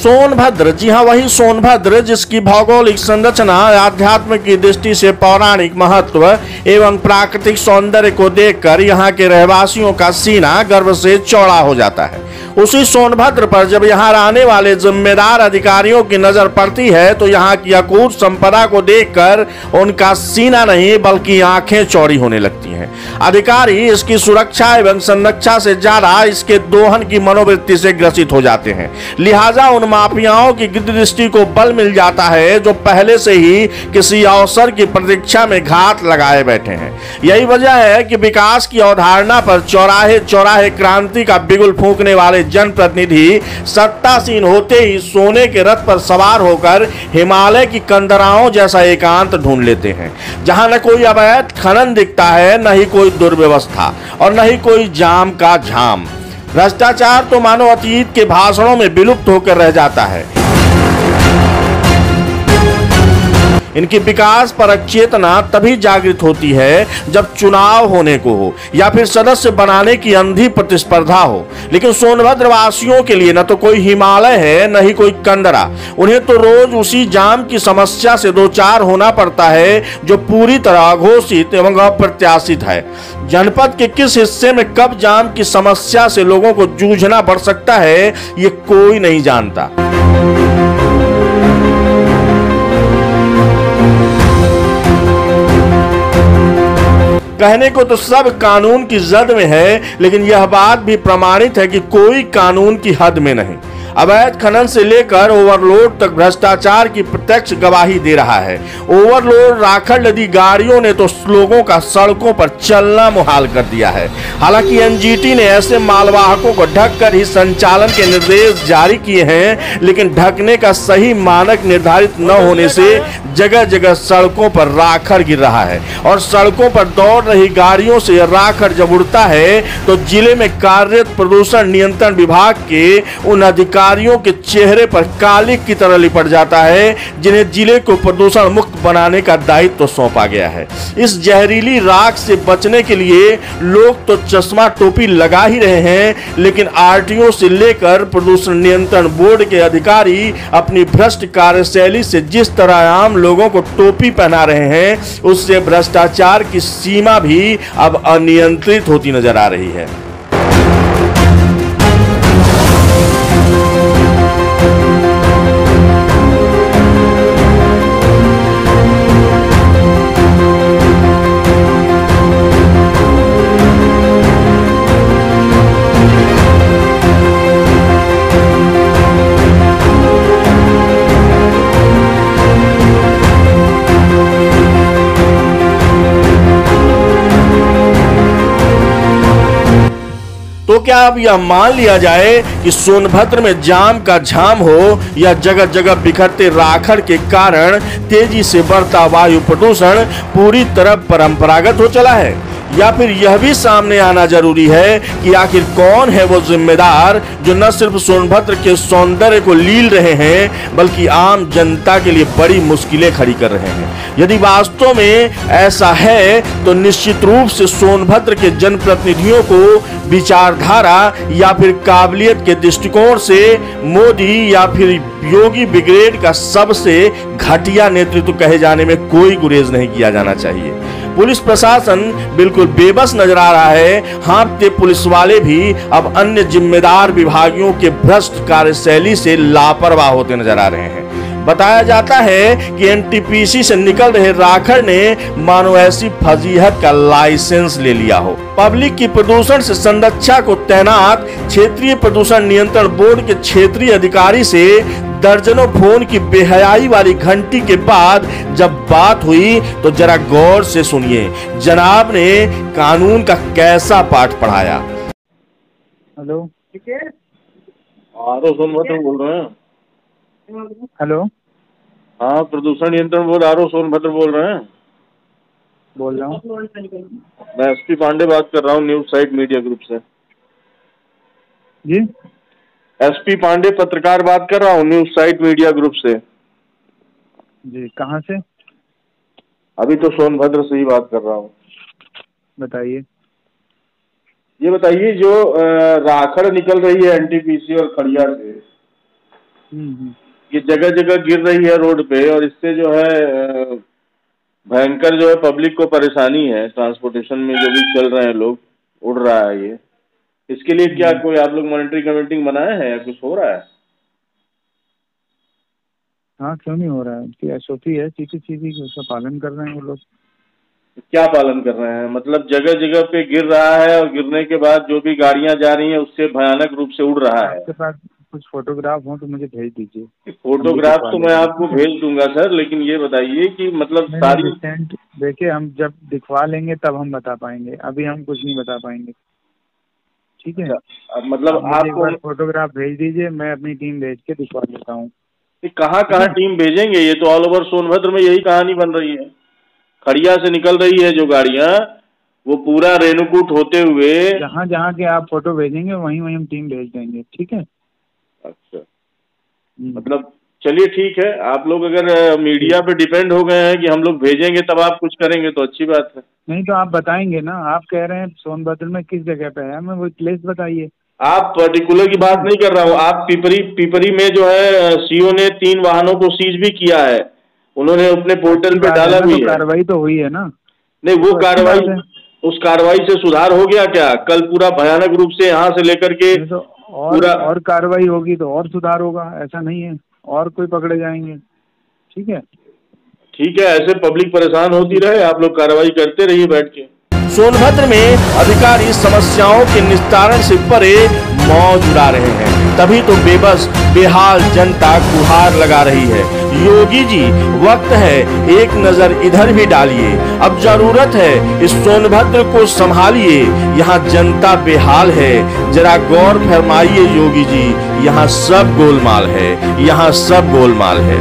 सोनभद्र, जी हाँ वही सोनभद्र जिसकी भौगोलिक संरचना, आध्यात्म की दृष्टि से पौराणिक महत्व एवं प्राकृतिक सौंदर्य को देखकर यहाँ के रहवासियों का सीना गर्व से चौड़ा हो जाता है। उसी सोनभद्र पर जब यहाँ आने वाले जिम्मेदार अधिकारियों की नजर पड़ती है तो यहाँ की अकूत संपदा को देखकर उनका सीना नहीं बल्कि आंखें चौड़ी होने लगती हैं। अधिकारी इसकी सुरक्षा एवं संरक्षा से ज्यादा इसके दोहन की मनोवृत्ति से ग्रसित हो जाते हैं। लिहाजा उन माफियाओं की दृष्टि को बल मिल जाता है जो पहले से ही किसी अवसर की प्रतीक्षा में घात लगाए बैठे हैं। यही वजह है कि विकास की अवधारणा पर चौराहे चौराहे क्रांति का बिगुल फूंकने वाले जनप्रतिनिधि सत्तासीन होते ही सोने के रथ पर सवार होकर हिमालय की कंदराओं जैसा एकांत ढूंढ लेते हैं, जहां न कोई अवैध खनन दिखता है, न ही कोई दुर्व्यवस्था और न ही कोई जाम का झाम। भ्रष्टाचार तो मानो अतीत के भाषणों में विलुप्त होकर रह जाता है। इनकी विकास परक चेतना तभी जागृत होती है जब चुनाव होने को हो या फिर सदस्य बनाने की अंधी प्रतिस्पर्धा हो। लेकिन सोनभद्र वासियों के लिए न तो कोई हिमालय है न ही कोई कंदरा। उन्हें तो रोज उसी जाम की समस्या से दो चार होना पड़ता है जो पूरी तरह अघोषित एवं अप्रत्याशित है। जनपद के किस हिस्से में कब जाम की समस्या से लोगों को जूझना पड़ सकता है ये कोई नहीं जानता। कहने को तो सब कानून की जद में है, लेकिन यह बात भी प्रमाणित है कि कोई कानून की हद में नहीं। अवैध खनन से लेकर ओवरलोड तक भ्रष्टाचार की प्रत्यक्ष गवाही दे रहा है। ओवरलोड राखड़ लदी गाड़ियों ने तो लोगों का सड़कों पर चलना मुहाल कर दिया है। हालांकि एनजीटी ने ऐसे मालवाहकों को ढककर ही संचालन के निर्देश जारी किए हैं, लेकिन ढकने का सही मानक निर्धारित न होने से जगह जगह सड़कों पर राखड़ गिर रहा है और सड़कों पर दौड़ रही गाड़ियों से राखड़ जब उड़ता है तो जिले में कार्यरत प्रदूषण नियंत्रण विभाग के उन अधिकारियों के चेहरे पर कालिक की तरह लिपट जाता है जिन्हें जिले को प्रदूषण मुक्त बनाने का दायित्व सौंपा गया है। इस जहरीली राख से बचने के लिए लोग तो चश्मा टोपी लगा ही रहे हैं, लेकिन आरटीओ से लेकर प्रदूषण नियंत्रण बोर्ड के अधिकारी अपनी भ्रष्ट कार्यशैली से जिस तरह आम लोगों को टोपी पहना रहे हैं उससे भ्रष्टाचार की सीमा भी अब अनियंत्रित होती नजर आ रही है। तो क्या अब यह मान लिया जाए कि सोनभद्र में जाम का झाम हो या जगह जगह बिखरते राखड़ के कारण तेजी से बढ़ता वायु प्रदूषण पूरी तरह परंपरागत हो चला है, या फिर यह भी सामने आना जरूरी है कि आखिर कौन है वो जिम्मेदार जो न सिर्फ सोनभद्र के सौंदर्य को लील रहे हैं बल्कि आम जनता के लिए बड़ी मुश्किलें खड़ी कर रहे हैं। यदि वास्तव में ऐसा है तो निश्चित रूप से सोनभद्र के जनप्रतिनिधियों को विचारधारा या फिर काबिलियत के दृष्टिकोण से मोदी या फिर योगी ब्रिगेड का सबसे घटिया नेतृत्व कहे जाने में कोई गुरेज नहीं किया जाना चाहिए। पुलिस प्रशासन बिल्कुल बेबस नजर आ रहा है। हाँफते पुलिस वाले भी अब अन्य जिम्मेदार विभागियों के भ्रष्ट कार्यशैली से लापरवाह होते नजर आ रहे हैं। बताया जाता है कि एनटीपीसी से निकल रहे राखड़ ने मानो ऐसी फजीहत का लाइसेंस ले लिया हो। पब्लिक की प्रदूषण से संरक्षा को तैनात क्षेत्रीय प्रदूषण नियंत्रण बोर्ड के क्षेत्रीय अधिकारी से दर्जनों फोन की बेहयाई वाली घंटी के बाद जब बात हुई तो जरा गौर से सुनिए जनाब ने कानून का कैसा पाठ पढ़ाया। हेलो, आरो सोनभद्र बोल रहे हैं। हेलो, हाँ, प्रदूषण नियंत्रण बोर्ड आरो सोनभद्र बोल रहे हैं। बोल रहा हूँ। मैं एसपी पांडे बात कर रहा हूँ न्यूज साइट मीडिया ग्रुप से। जी, एसपी पांडे पत्रकार बात कर रहा हूँ न्यूज साइट मीडिया ग्रुप से। जी, कहाँ से? अभी तो सोनभद्र से ही बात कर रहा हूँ। बताइए। ये बताइए जो राखड़ निकल रही है एनटीपीसी और खड़िया से, ये जगह जगह गिर रही है रोड पे, और इससे जो है भयंकर जो है पब्लिक को परेशानी है। ट्रांसपोर्टेशन में जो भी चल रहे हैं लोग, उड़ रहा है ये। इसके लिए क्या कोई आप लोग मॉनिटरिंग कमेटी बनाए हैं या कुछ हो रहा है? हाँ, क्यों नहीं हो रहा है? उनकी एसओपी है सीसीटीवी की, उसका पालन कर रहे हैं वो लोग। क्या पालन कर रहे हैं? मतलब जगह जगह पे गिर रहा है और गिरने के बाद जो भी गाड़ियां जा रही हैं उससे भयानक रूप से उड़ रहा है। आपके पास कुछ फोटोग्राफ हो तो मुझे भेज दीजिए। फोटोग्राफ तो मैं आपको भेज दूंगा सर, लेकिन ये बताइए कि मतलब सारी देखिए, हम जब दिखवा लेंगे तब हम बता पाएंगे, अभी हम कुछ नहीं बता पाएंगे। ठीक है, मतलब आप एक बार फोटोग्राफ भेज दीजिए, मैं अपनी टीम भेज के दिखवा देता हूँ। कहाँ कहाँ टीम भेजेंगे? ये तो ऑल ओवर सोनभद्र में यही कहानी बन रही है। खड़िया से निकल रही है जो गाड़ियाँ, वो पूरा रेणुकूट होते हुए जहाँ जहाँ के आप फोटो भेजेंगे वहीं वहीं हम टीम भेज देंगे। ठीक है। अच्छा, मतलब चलिए ठीक है। आप लोग अगर मीडिया पे डिपेंड हो गए हैं कि हम लोग भेजेंगे तब आप कुछ करेंगे तो अच्छी बात है। नहीं तो आप बताएंगे ना, आप कह रहे हैं सोनभद्र में किस जगह पे है, हमें वो प्लेस बताइए। आप पर्टिकुलर की बात नहीं कर रहा हूँ। आप पिपरी में जो है सीओ ने 3 वाहनों को सीज भी किया है, उन्होंने अपने पोर्टल पे डाला भी है। कार्रवाई तो हुई है ना? नहीं, वो कार्रवाई, उस कार्रवाई से सुधार हो गया क्या? कल पूरा भयानक रूप से यहाँ से लेकर के तो और कार्रवाई होगी तो और सुधार होगा, ऐसा नहीं है और कोई पकड़े जाएंगे। ठीक है, ठीक है। ऐसे पब्लिक परेशान होती रहे, आप लोग कार्रवाई करते रहिए बैठ के। सोनभद्र में अधिकारी समस्याओं के निस्तारण से परे मौज उड़ा रहे हैं, तभी तो बेबस बेहाल जनता गुहार लगा रही है। योगी जी, वक्त है एक नजर इधर भी डालिए। अब जरूरत है इस सोनभद्र को संभालिए, यहाँ जनता बेहाल है। जरा गौर फरमाइए योगी जी, यहाँ सब गोलमाल है, यहाँ सब गोलमाल है।